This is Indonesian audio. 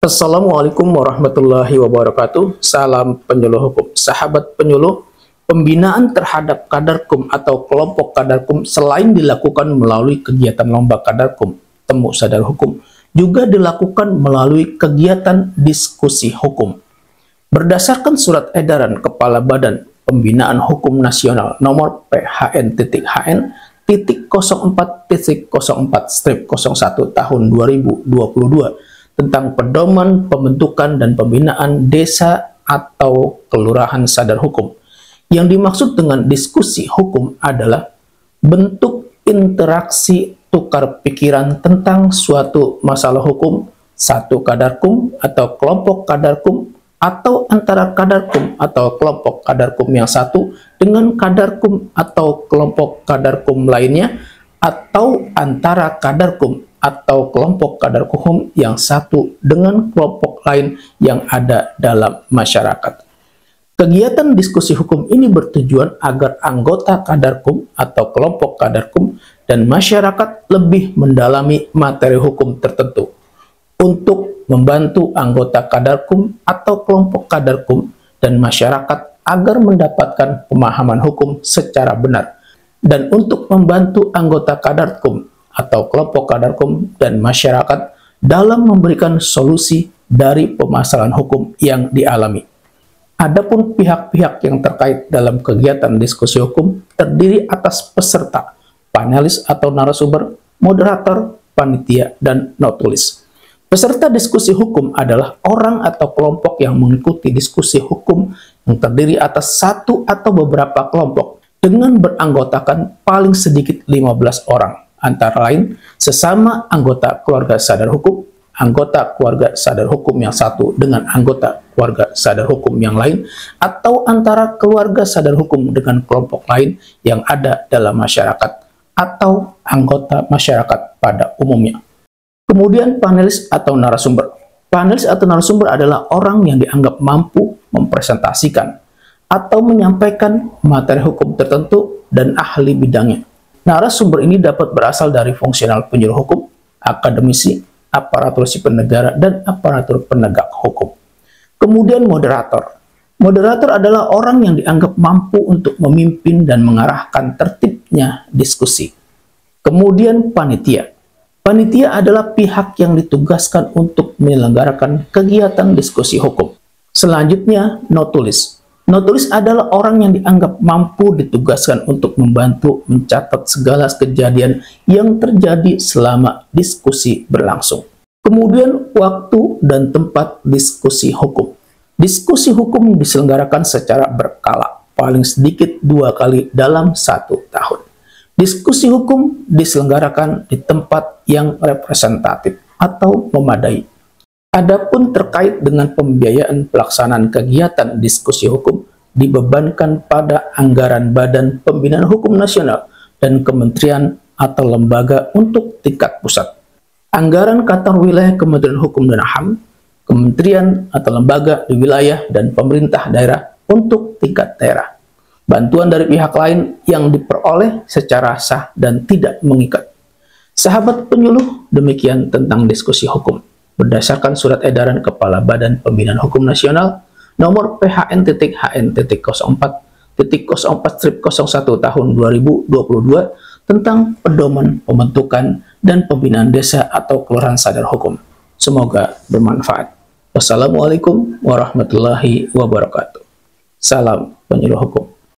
Assalamualaikum warahmatullahi wabarakatuh. Salam penyuluh hukum. Sahabat penyuluh, pembinaan terhadap Kadarkum atau kelompok Kadarkum selain dilakukan melalui kegiatan lomba Kadarkum, temu sadar hukum, juga dilakukan melalui kegiatan diskusi hukum. Berdasarkan surat edaran Kepala Badan Pembinaan Hukum Nasional nomor PHN.HN.04.04/01 tahun 2022 tentang pedoman pembentukan dan pembinaan desa atau kelurahan sadar hukum. Yang dimaksud dengan diskusi hukum adalah bentuk interaksi tukar pikiran tentang suatu masalah hukum, satu Kadarkum atau kelompok Kadarkum, atau antara Kadarkum atau kelompok Kadarkum yang satu dengan Kadarkum atau kelompok Kadarkum lainnya, atau antara Kadarkum atau kelompok Kadarkum yang satu dengan kelompok lain yang ada dalam masyarakat. Kegiatan diskusi hukum ini bertujuan agar anggota Kadarkum atau kelompok Kadarkum dan masyarakat lebih mendalami materi hukum tertentu untuk membantu anggota Kadarkum atau kelompok Kadarkum dan masyarakat agar mendapatkan pemahaman hukum secara benar, dan untuk membantu anggota Kadarkum atau kelompok Kadarkum dan masyarakat dalam memberikan solusi dari permasalahan hukum yang dialami. Adapun pihak-pihak yang terkait dalam kegiatan diskusi hukum terdiri atas peserta, panelis atau narasumber, moderator, panitia, dan notulis. Peserta diskusi hukum adalah orang atau kelompok yang mengikuti diskusi hukum yang terdiri atas satu atau beberapa kelompok dengan beranggotakan paling sedikit 15 orang. Antara lain, sesama anggota keluarga sadar hukum, anggota keluarga sadar hukum yang satu dengan anggota keluarga sadar hukum yang lain, atau antara keluarga sadar hukum dengan kelompok lain yang ada dalam masyarakat, atau anggota masyarakat pada umumnya. Kemudian panelis atau narasumber. Panelis atau narasumber adalah orang yang dianggap mampu mempresentasikan atau menyampaikan materi hukum tertentu dan ahli bidangnya. Narasumber ini dapat berasal dari fungsional penyuluh hukum, akademisi, aparatur sipil negara, dan aparatur penegak hukum. Kemudian moderator. Moderator adalah orang yang dianggap mampu untuk memimpin dan mengarahkan tertibnya diskusi. Kemudian panitia. Panitia adalah pihak yang ditugaskan untuk menyelenggarakan kegiatan diskusi hukum. Selanjutnya, notulis. Notulis adalah orang yang dianggap mampu ditugaskan untuk membantu mencatat segala kejadian yang terjadi selama diskusi berlangsung. Kemudian waktu dan tempat diskusi hukum. Diskusi hukum diselenggarakan secara berkala, paling sedikit 2 kali dalam 1 tahun. Diskusi hukum diselenggarakan di tempat yang representatif atau memadai. Adapun terkait dengan pembiayaan pelaksanaan kegiatan diskusi hukum dibebankan pada anggaran Badan Pembinaan Hukum Nasional dan kementerian atau lembaga untuk tingkat pusat. Anggaran kantor wilayah Kementerian Hukum dan HAM, kementerian atau lembaga di wilayah dan pemerintah daerah untuk tingkat daerah. Bantuan dari pihak lain yang diperoleh secara sah dan tidak mengikat. Sahabat penyuluh, demikian tentang diskusi hukum. Berdasarkan surat edaran Kepala Badan Pembinaan Hukum Nasional nomor PHN.HN.04.04/01 tahun 2022 tentang pedoman pembentukan dan pembinaan desa atau kelurahan sadar hukum. Semoga bermanfaat. Wassalamualaikum warahmatullahi wabarakatuh. Salam penyuluh hukum.